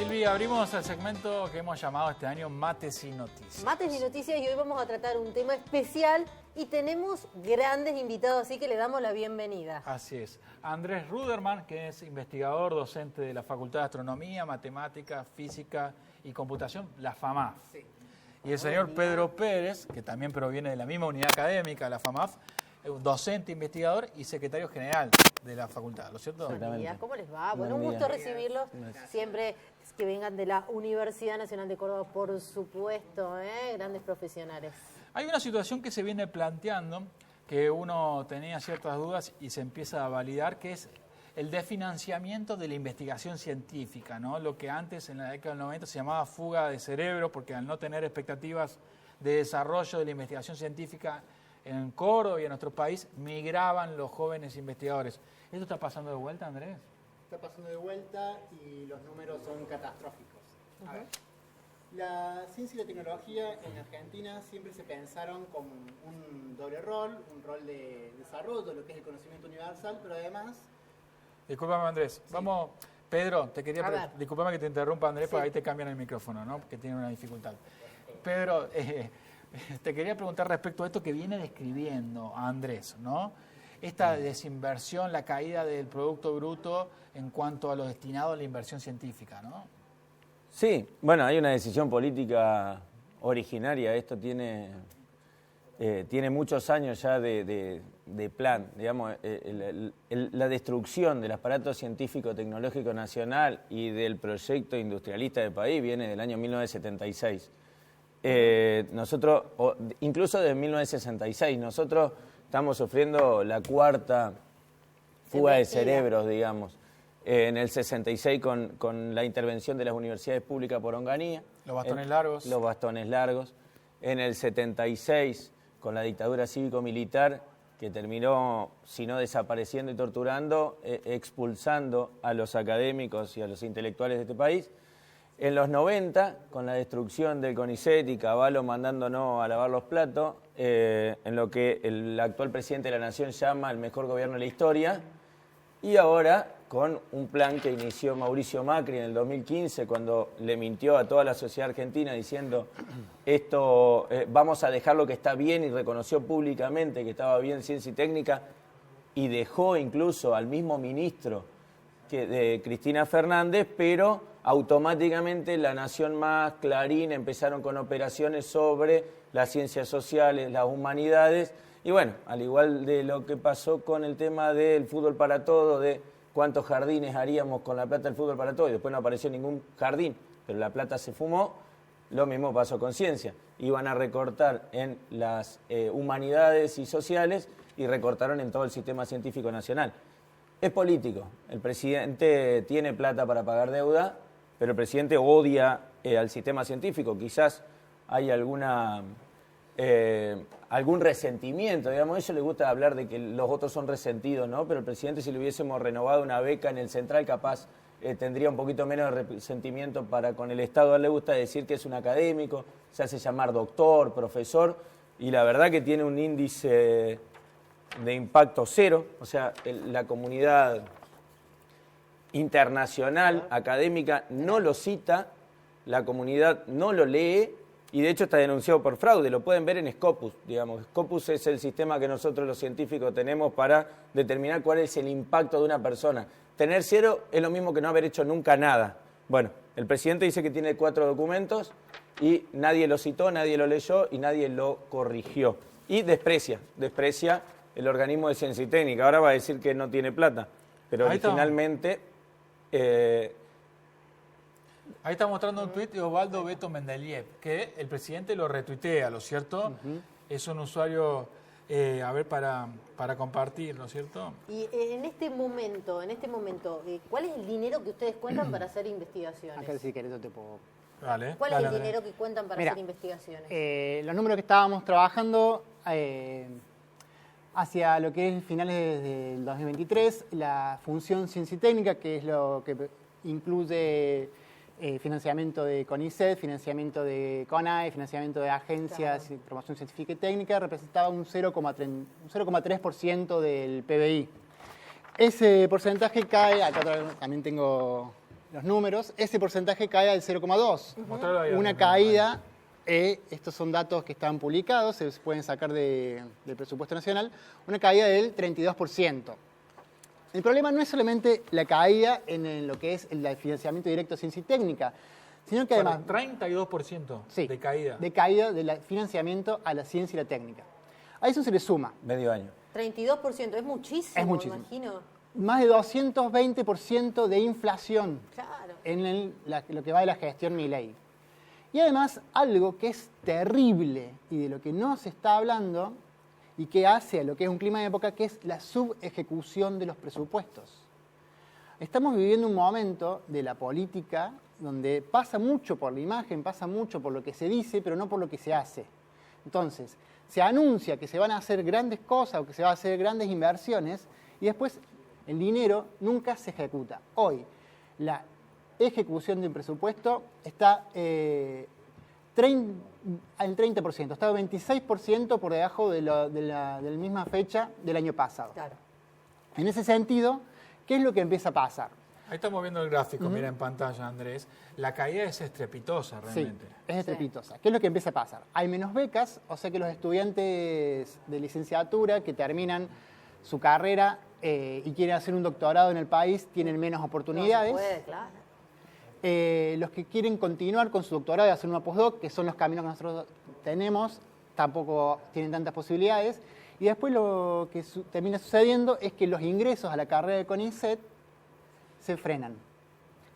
Silvi, abrimos el segmento que hemos llamado este año Mates y Noticias. Mates y Noticias, y hoy vamos a tratar un tema especial y tenemos grandes invitados, así que le damos la bienvenida. Así es. Andrés Ruderman, que es investigador, docente de la Facultad de Astronomía, Matemática, Física y Computación, la FAMAF. Sí. Y el señor Pedro Pérez, que también proviene de la misma unidad académica, la FAMAF, docente, investigador y secretario general de la facultad, ¿lo es cierto? Buenos días, ¿cómo les va? Bueno, un gusto recibirlos. Siempre que vengan de la Universidad Nacional de Córdoba, por supuesto, grandes profesionales. Hay una situación que se viene planteando, que uno tenía ciertas dudas y se empieza a validar, que es el desfinanciamiento de la investigación científica, ¿no? Lo que antes, en la década del 90, se llamaba fuga de cerebro, porque al no tener expectativas de desarrollo de la investigación científica en Córdoba y en nuestro país, migraban los jóvenes investigadores. ¿Esto está pasando de vuelta, Andrés? Está pasando de vuelta y los números son catastróficos. A ver, la ciencia y la tecnología en Argentina siempre se pensaron como un doble rol, un rol de desarrollo, lo que es el conocimiento universal, pero además... Discúlpame, Andrés. Sí. Vamos, Pedro, discúlpame que te interrumpa, Andrés, porque ahí te cambian el micrófono, ¿no? Porque tiene una dificultad. Pedro, te quería preguntar respecto a esto que viene describiendo Andrés, ¿no? Esta desinversión, la caída del Producto Bruto en cuanto a lo destinado a la inversión científica, ¿no? Sí, bueno, hay una decisión política originaria. Esto tiene muchos años ya de plan. Digamos, la destrucción del aparato científico-tecnológico nacional y del proyecto industrialista del país viene del año 1976. Nosotros, incluso desde 1966, nosotros estamos sufriendo la cuarta fuga de cerebros, digamos. En el 66 con la intervención de las universidades públicas por Onganía. Los bastones largos. Los bastones largos. En el 76 con la dictadura cívico-militar que terminó, si no desapareciendo y torturando, expulsando a los académicos y a los intelectuales de este país. En los 90, con la destrucción del CONICET y Cavallo mandándonos a lavar los platos, en lo que el actual presidente de la Nación llama el mejor gobierno de la historia, y ahora con un plan que inició Mauricio Macri en el 2015, cuando le mintió a toda la sociedad argentina diciendo esto, vamos a dejar lo que está bien, y reconoció públicamente que estaba bien ciencia y técnica, y dejó incluso al mismo ministro de Cristina Fernández, pero automáticamente La Nación Más, Clarín empezaron con operaciones sobre las ciencias sociales, las humanidades, y bueno, al igual de lo que pasó con el tema del fútbol para todo, de cuántos jardines haríamos con la plata del fútbol para todo, y después no apareció ningún jardín, pero la plata se fumó, lo mismo pasó con ciencia. Iban a recortar en las humanidades y sociales y recortaron en todo el sistema científico nacional. Es político, el presidente tiene plata para pagar deuda, pero el presidente odia al sistema científico. Quizás hay algún resentimiento, digamos. A ellos les gusta hablar de que los otros son resentidos, ¿no? Pero el presidente, si le hubiésemos renovado una beca en el Central, capaz tendría un poquito menos de resentimiento para con el Estado. A él le gusta decir que es un académico, se hace llamar doctor, profesor, y la verdad que tiene un índice de impacto cero. O sea, la comunidad internacional, académica, no lo cita, la comunidad no lo lee, y de hecho está denunciado por fraude. Lo pueden ver en Scopus, digamos. Scopus es el sistema que nosotros los científicos tenemos para determinar cuál es el impacto de una persona. Tener cero es lo mismo que no haber hecho nunca nada. Bueno, el presidente dice que tiene 4 documentos y nadie lo citó, nadie lo leyó y nadie lo corrigió. Y desprecia el organismo de ciencia y técnica. Ahora va a decir que no tiene plata, pero originalmente... Ahí está mostrando un tuit de Osvaldo Beto Mendeliev, que el presidente lo retuitea, ¿lo cierto? Es un usuario, para compartir, ¿no es cierto? Y en este momento, ¿cuál es el dinero que ustedes cuentan para hacer investigaciones? Acá si querés yo te puedo... Dale, ¿Cuál es el dinero que cuentan para hacer investigaciones? Los números que estábamos trabajando hacia lo que es finales del 2023, la función ciencia y técnica, que es lo que incluye financiamiento de CONICET, financiamiento de CONAE, financiamiento de agencias de promoción científica y técnica, representaba un 0,3% del PBI. Ese porcentaje cae, acá también tengo los números, ese porcentaje cae al 0,2. Mostralo ahí, Una Andrés. caída, estos son datos que están publicados, se pueden sacar del presupuesto nacional, una caída del 32%. El problema no es solamente la caída en lo que es el financiamiento directo a ciencia y técnica, sino que además... 32% Sí, de caída. de caída del financiamiento a la ciencia y la técnica. A eso se le suma Medio año. 32%, es muchísimo, Es muchísimo. imagino. más de 220% de inflación Claro. en lo que va de la gestión Milei. Y además, algo que es terrible y de lo que no se está hablando y que hace a lo que es un clima de época, que es la subejecución de los presupuestos. Estamos viviendo un momento de la política donde pasa mucho por la imagen, pasa mucho por lo que se dice, pero no por lo que se hace. Entonces, se anuncia que se van a hacer grandes cosas o que se van a hacer grandes inversiones y después el dinero nunca se ejecuta. Hoy, la ejecución de un presupuesto está al 30%, está 26% por debajo de la misma fecha del año pasado. Claro. En ese sentido, ¿qué es lo que empieza a pasar? Ahí estamos viendo el gráfico, mira en pantalla, Andrés. La caída es estrepitosa realmente. Sí, es estrepitosa. ¿Qué es lo que empieza a pasar? Hay menos becas, o sea que los estudiantes de licenciatura que terminan su carrera y quieren hacer un doctorado en el país tienen menos oportunidades. No se puede, claro. Los que quieren continuar con su doctorado y hacer una postdoc, que son los caminos que nosotros tenemos, tampoco tienen tantas posibilidades. Y después lo que termina sucediendo es que los ingresos a la carrera de CONICET se frenan.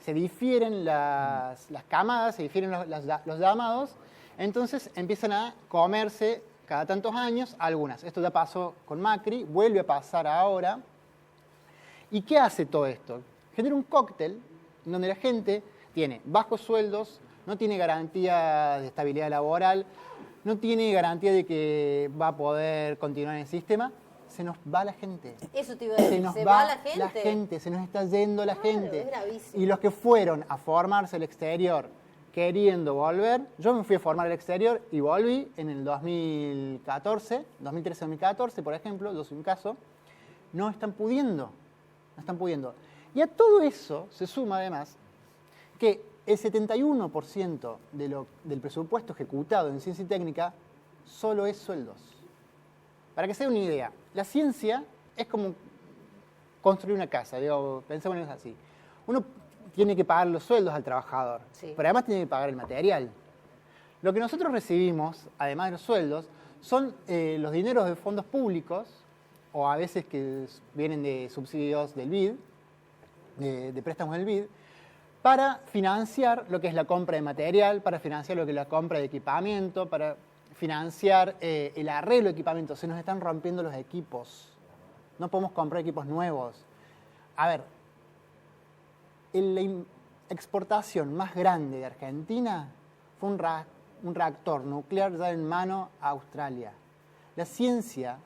Se difieren las camadas, se difieren los llamados, entonces empiezan a comerse cada tantos años algunas. Esto ya pasó con Macri, vuelve a pasar ahora. ¿Y qué hace todo esto? Genera un cóctel donde la gente tiene bajos sueldos, no tiene garantía de estabilidad laboral, no tiene garantía de que va a poder continuar en el sistema. Se nos va la gente. Eso te iba a decir, Se nos ¿se va va la gente? se nos está yendo la Claro, gente. es gravísimo. Y los que fueron a formarse al exterior queriendo volver, yo me fui a formar al exterior y volví en el 2014, 2013-2014, por ejemplo, yo soy un caso, no están pudiendo. Y a todo eso se suma además que el 71% del presupuesto ejecutado en ciencia y técnica solo es sueldos. Para que se den una idea, la ciencia es como construir una casa, pensemos en eso así. Uno tiene que pagar los sueldos al trabajador, Sí. pero además tiene que pagar el material. Lo que nosotros recibimos, además de los sueldos, son los dineros de fondos públicos, o a veces que vienen de subsidios del BID, de préstamos del BID, para financiar lo que es la compra de material, para financiar lo que es la compra de equipamiento, para financiar el arreglo de equipamiento. Se nos están rompiendo los equipos. No podemos comprar equipos nuevos. A ver, la exportación más grande de Argentina fue un reactor nuclear ya en mano a Australia. La ciencia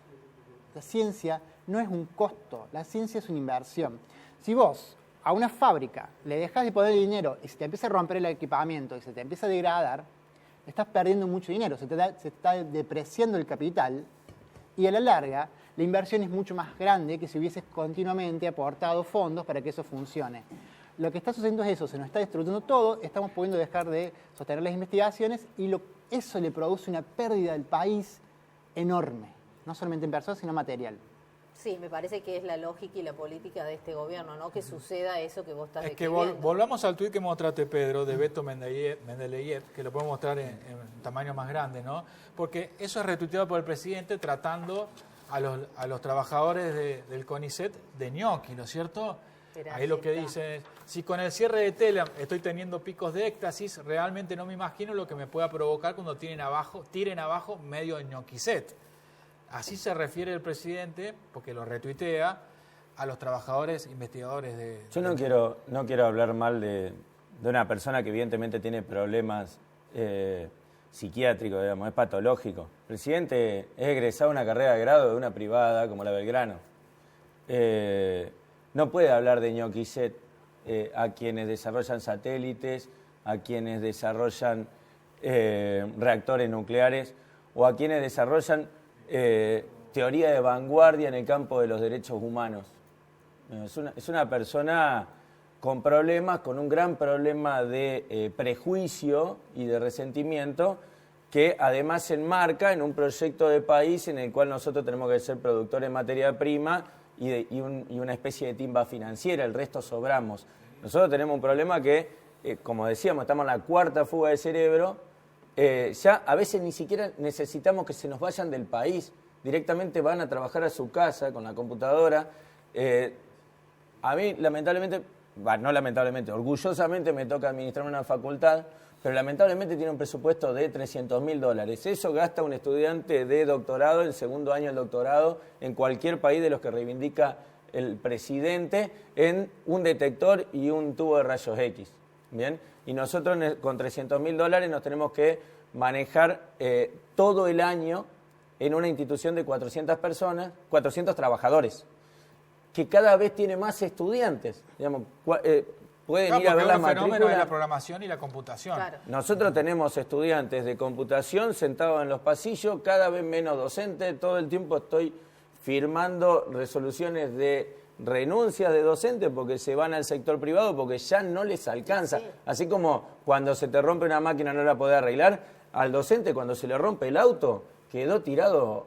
no es un costo, la ciencia es una inversión. Si vos a una fábrica le dejas de poner dinero y se te empieza a romper el equipamiento y se te empieza a degradar, estás perdiendo mucho dinero, se está depreciando el capital y a la larga la inversión es mucho más grande que si hubieses continuamente aportado fondos para que eso funcione. Lo que está sucediendo es eso, se nos está destruyendo todo, estamos pudiendo dejar de sostener las investigaciones y eso le produce una pérdida del país enorme, no solamente en personas, sino material. Sí, me parece que es la lógica y la política de este gobierno, ¿no? Que suceda eso que vos estás Es que describiendo. volvamos al tuit que mostraste, Pedro, de Beto Mendeleyev, que lo podemos mostrar en tamaño más grande, ¿no? Porque eso es retuiteado por el presidente tratando a los trabajadores del CONICET de ñoqui, ¿no es cierto? Pero Ahí lo ahí que está. dice es, si con el cierre de Telam estoy teniendo picos de éxtasis, realmente no me imagino lo que me pueda provocar cuando tiren abajo medio ñoquiset. Así se refiere el presidente, porque lo retuitea, a los trabajadores investigadores de... Yo no quiero hablar mal de una persona que evidentemente tiene problemas psiquiátricos, digamos, es patológico. El presidente es egresado a una carrera de grado de una privada como la Belgrano. No puede hablar de ñoquiset a quienes desarrollan satélites, a quienes desarrollan reactores nucleares o a quienes desarrollan teoría de vanguardia en el campo de los derechos humanos. Es una persona con problemas, con un gran problema de prejuicio y de resentimiento, que además se enmarca en un proyecto de país en el cual nosotros tenemos que ser productores de materia prima y una especie de timba financiera, el resto sobramos. Nosotros tenemos un problema que, como decíamos, estamos en la cuarta fuga de cerebro, ya a veces ni siquiera necesitamos que se nos vayan del país, directamente van a trabajar a su casa con la computadora. A mí, lamentablemente, no lamentablemente, orgullosamente me toca administrar una facultad, pero lamentablemente tiene un presupuesto de $300.000. Eso gasta un estudiante de doctorado, el segundo año del doctorado, en cualquier país de los que reivindica el presidente, en un detector y un tubo de rayos X. ¿Bien? Y nosotros con $300.000 nos tenemos que manejar todo el año en una institución de 400 personas, 400 trabajadores, que cada vez tiene más estudiantes. Digamos, pueden ir a ver la matrícula. El fenómeno de la programación y la computación. Claro. Nosotros tenemos estudiantes de computación sentados en los pasillos, cada vez menos docentes. Todo el tiempo estoy firmando resoluciones de renuncias de docentes porque se van al sector privado porque ya no les alcanza. Sí. Así como cuando se te rompe una máquina no la podés arreglar, al docente cuando se le rompe el auto quedó tirado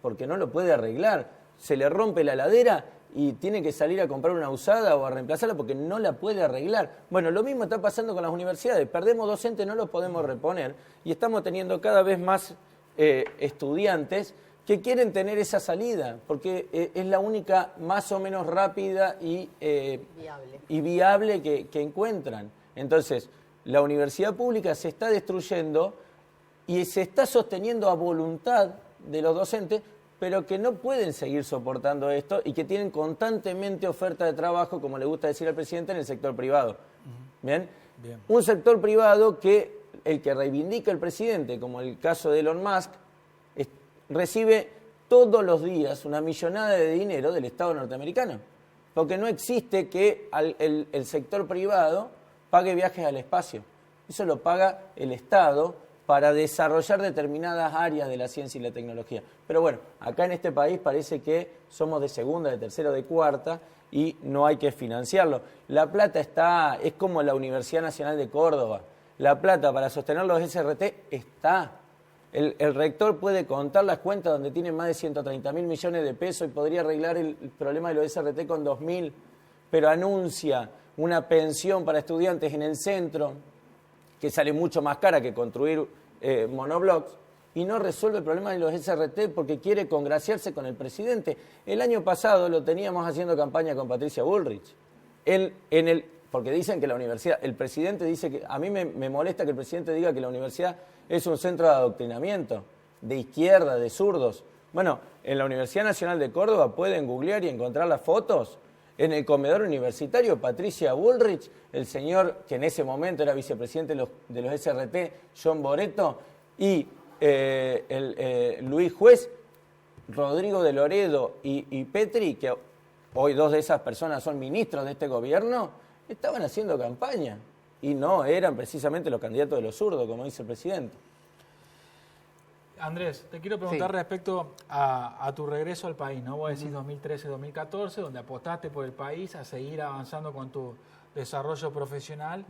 porque no lo puede arreglar. Se le rompe la heladera y tiene que salir a comprar una usada o a reemplazarla porque no la puede arreglar. Bueno, lo mismo está pasando con las universidades. Perdemos docentes, no los podemos reponer y estamos teniendo cada vez más estudiantes que quieren tener esa salida, porque es la única más o menos rápida y viable que encuentran. Entonces, la universidad pública se está destruyendo y se está sosteniendo a voluntad de los docentes, pero que no pueden seguir soportando esto y que tienen constantemente oferta de trabajo, como le gusta decir al presidente, en el sector privado. ¿Bien? Bien. Un sector privado que el que reivindica el presidente, como el caso de Elon Musk, recibe todos los días una millonada de dinero del Estado norteamericano. Porque no existe que el sector privado pague viajes al espacio. Eso lo paga el Estado para desarrollar determinadas áreas de la ciencia y la tecnología. Pero bueno, acá en este país parece que somos de segunda, de tercera, de cuarta y no hay que financiarlo. La plata es como la Universidad Nacional de Córdoba. La plata para sostener los SRT está. El rector puede contar las cuentas donde tiene más de 130.000 millones de pesos y podría arreglar el problema de los SRT con 2.000, pero anuncia una pensión para estudiantes en el centro que sale mucho más cara que construir monoblocks y no resuelve el problema de los SRT porque quiere congraciarse con el presidente. El año pasado lo teníamos haciendo campaña con Patricia Bullrich. Porque dicen que la universidad, el presidente dice que, a mí me molesta que el presidente diga que la universidad es un centro de adoctrinamiento, de izquierda, de zurdos. Bueno, en la Universidad Nacional de Córdoba pueden googlear y encontrar las fotos. En el comedor universitario, Patricia Bullrich, el señor que en ese momento era vicepresidente de los SRT, John Boretto, y Luis Juez, Rodrigo de Loredo y Petri, que hoy dos de esas personas son ministros de este gobierno, estaban haciendo campaña y no eran precisamente los candidatos de los zurdos, como dice el presidente. Andrés, te quiero preguntar respecto a tu regreso al país, ¿no? Vos decís 2013-2014, donde apostaste por el país a seguir avanzando con tu desarrollo profesional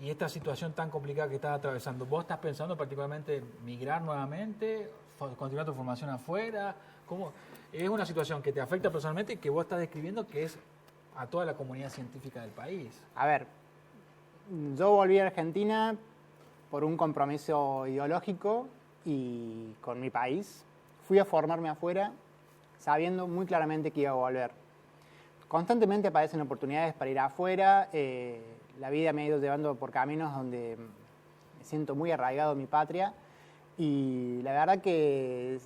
y esta situación tan complicada que estás atravesando. ¿Vos estás pensando particularmente migrar nuevamente, continuar tu formación afuera? ¿Cómo? Es una situación que te afecta personalmente y que vos estás describiendo que es a toda la comunidad científica del país. A ver, yo volví a Argentina por un compromiso ideológico y con mi país. Fui a formarme afuera sabiendo muy claramente que iba a volver. Constantemente aparecen oportunidades para ir afuera. La vida me ha ido llevando por caminos donde me siento muy arraigado a mi patria y la verdad que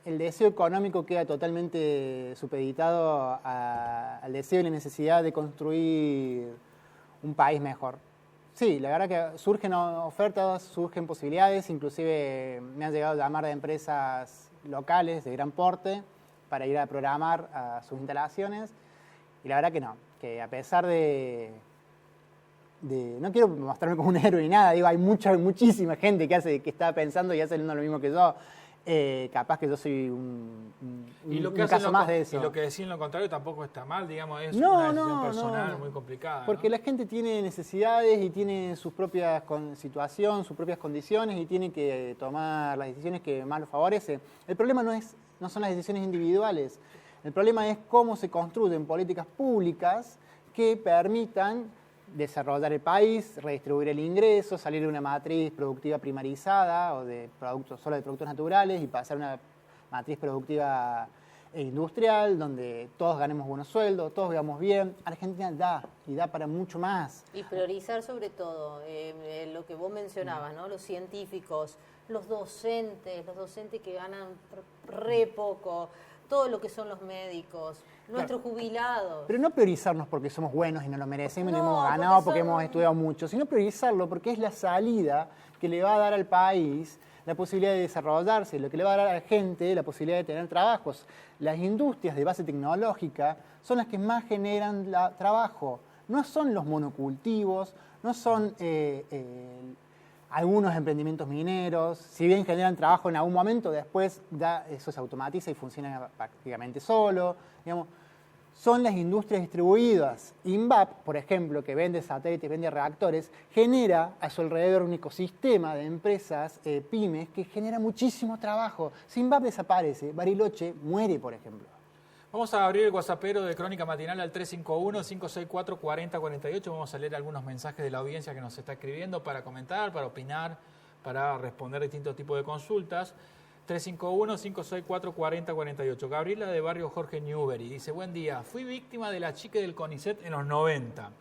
el deseo económico queda totalmente supeditado al deseo y la necesidad de construir un país mejor. Sí, la verdad que surgen ofertas, surgen posibilidades, inclusive me han llegado a llamar de empresas locales de gran porte para ir a programar a sus instalaciones y la verdad que no, que a pesar de no quiero mostrarme como un héroe ni nada, digo, hay muchísima gente que está pensando y hace lo mismo que yo. capaz que yo soy un caso más de eso. Y lo que decían lo contrario tampoco está mal, digamos, es No, una decisión no, personal no. muy complicada. Porque ¿no? la gente tiene necesidades y tiene sus propias situaciones, sus propias condiciones y tiene que tomar las decisiones que más lo favorecen. El problema no son las decisiones individuales. El problema es cómo se construyen políticas públicas que permitan desarrollar el país, redistribuir el ingreso, salir de una matriz productiva primarizada o de productos solo de productos naturales y pasar a una matriz productiva industrial donde todos ganemos buenos sueldos, todos vivamos bien. Argentina da para mucho más. Y priorizar sobre todo lo que vos mencionabas, ¿no? Los científicos, los docentes que ganan re poco, todo lo que son los médicos, nuestros jubilados. Pero no priorizarnos porque somos buenos y no lo merecemos y no No, hemos ganado porque son- hemos estudiado mucho, sino priorizarlo porque es la salida que le va a dar al país la posibilidad de desarrollarse, lo que le va a dar a la gente la posibilidad de tener trabajos. Las industrias de base tecnológica son las que más generan trabajo. No son los monocultivos, no son algunos emprendimientos mineros. Si bien generan trabajo en algún momento, después eso se automatiza y funciona prácticamente solo. Digamos, son las industrias distribuidas. INVAP, por ejemplo, que vende satélites, vende reactores, genera a su alrededor un ecosistema de empresas, pymes, que genera muchísimo trabajo. Si INVAP desaparece, Bariloche muere, por ejemplo. Vamos a abrir el WhatsAppero de Crónica Matinal al 351-564-4048. Vamos a leer algunos mensajes de la audiencia que nos está escribiendo para comentar, para opinar, para responder distintos tipos de consultas. 351-564-4048. Gabriela de Barrio Jorge Newbery dice: buen día, fui víctima de la chique del CONICET en los 90.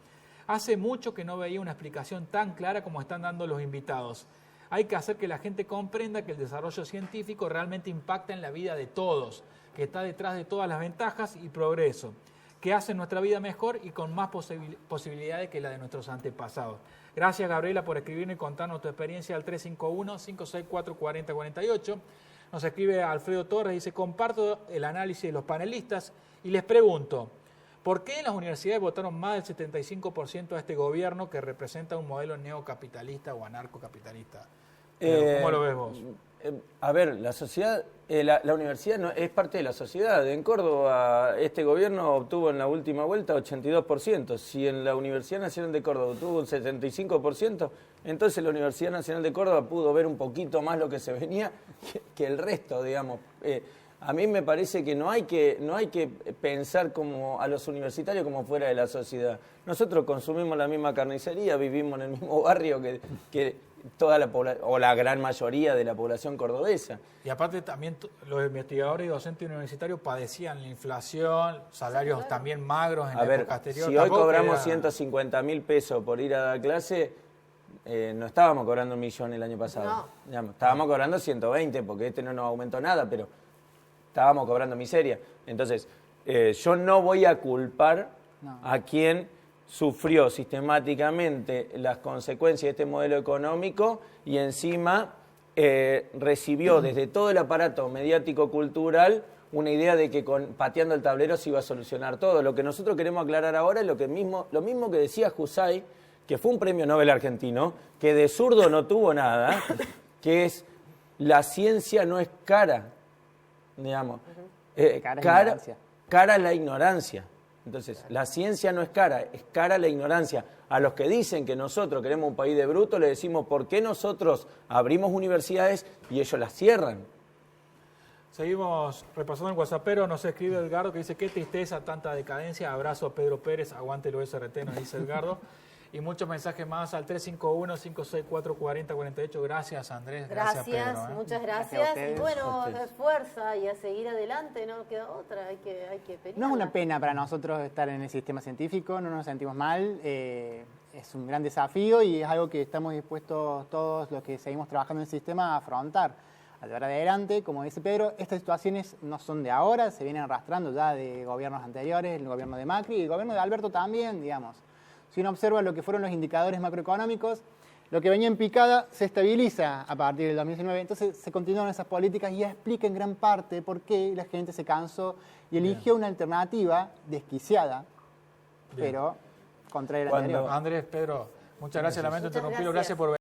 Hace mucho que no veía una explicación tan clara como están dando los invitados. Hay que hacer que la gente comprenda que el desarrollo científico realmente impacta en la vida de todos, que está detrás de todas las ventajas y progreso, que hace nuestra vida mejor y con más posibilidades que la de nuestros antepasados. Gracias, Gabriela, por escribirnos y contarnos tu experiencia al 351-564-4048. Nos escribe Alfredo Torres, dice: comparto el análisis de los panelistas y les pregunto, ¿por qué en las universidades votaron más del 75% a este gobierno que representa un modelo neocapitalista o anarcocapitalista? ¿Cómo lo ves vos? A ver, la sociedad, la universidad no, es parte de la sociedad. En Córdoba este gobierno obtuvo en la última vuelta 82%. Si en la Universidad Nacional de Córdoba obtuvo un 75%, entonces la Universidad Nacional de Córdoba pudo ver un poquito más lo que se venía que el resto, digamos. A mí me parece que no hay que pensar como a los universitarios como fuera de la sociedad. Nosotros consumimos la misma carnicería, vivimos en el mismo barrio que toda la población, o la gran mayoría de la población cordobesa. Y aparte también los investigadores y docentes universitarios padecían la inflación, salarios también magros en la época anterior. Si hoy cobramos 150.000 pesos por ir a dar clase, no estábamos cobrando 1 millón el año pasado. No. Estábamos cobrando 120 porque este no nos aumentó nada, pero estábamos cobrando miseria. Entonces, yo no voy a culpar a quien sufrió sistemáticamente las consecuencias de este modelo económico y encima recibió desde todo el aparato mediático-cultural una idea de que pateando el tablero se iba a solucionar todo. Lo que nosotros queremos aclarar ahora es lo mismo que decía Jusay, que fue un premio Nobel argentino, que de zurdo no tuvo nada, que es: la ciencia no es cara, digamos. Cara es la ignorancia. Entonces, la ciencia no es cara la ignorancia. A los que dicen que nosotros queremos un país de brutos, le decimos: ¿por qué nosotros abrimos universidades y ellos las cierran? Seguimos repasando el WhatsAppero. Nos escribe Edgardo que dice: qué tristeza, tanta decadencia. Abrazo a Pedro Pérez, aguante el SRT, nos dice Edgardo. Y muchos mensajes más al 351-564-4048. Gracias, Andrés. Gracias, Pedro, muchas Gracias a gracias. ustedes. Y bueno, fuerza y a seguir adelante, no queda otra, hay que pelear. No es una pena para nosotros estar en el sistema científico, no nos sentimos mal, es un gran desafío y es algo que estamos dispuestos todos los que seguimos trabajando en el sistema a afrontar. A llevar adelante, como dice Pedro, estas situaciones no son de ahora, se vienen arrastrando ya de gobiernos anteriores, el gobierno de Macri y el gobierno de Alberto también, digamos. Si uno observa lo que fueron los indicadores macroeconómicos, lo que venía en picada se estabiliza a partir del 2019. Entonces se continúan esas políticas y ya explica en gran parte por qué la gente se cansó y eligió una alternativa desquiciada, pero contraria a la anterior. Andrés, Pedro, muchas gracias. Lamento interrumpirlo. Gracias por venir.